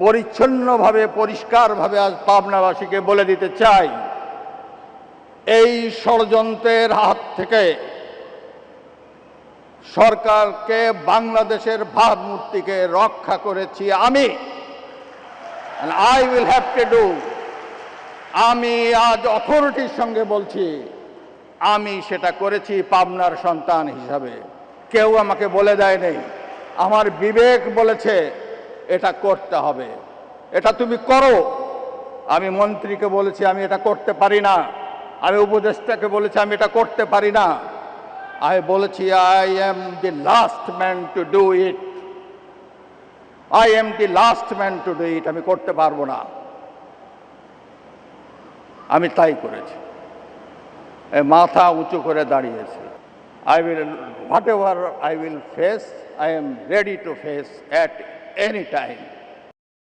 পরিচ্ছন্নভাবে পরিষ্কারভাবে আজ পাবনাবাসীকে বলে দিতে চাই, এই ষড়যন্ত্রের হাত থেকে সরকারকে, বাংলাদেশের ভাবমূর্তিকে রক্ষা করেছি আমি। and I will have to do, আমি আজ অথরিটির সঙ্গে বলছি, আমি সেটা করেছি পাবনার সন্তান হিসাবে। কেউ আমাকে বলে দেয় নেই, আমার বিবেক বলেছে এটা করতে হবে, এটা তুমি করো। আমি মন্ত্রীকে বলেছি আমি এটা করতে পারি না, আমি উপদেষ্টাকে বলেছি আমি এটা করতে পারি না। আমি বলেছি I am the last man to do it, I am the last man to do it, আমি করতে পারবো না। আমি তাই করেছি, মাথা উঁচু করে দাঁড়িয়েছি। I will, whatever I will face, I am ready to face at any time.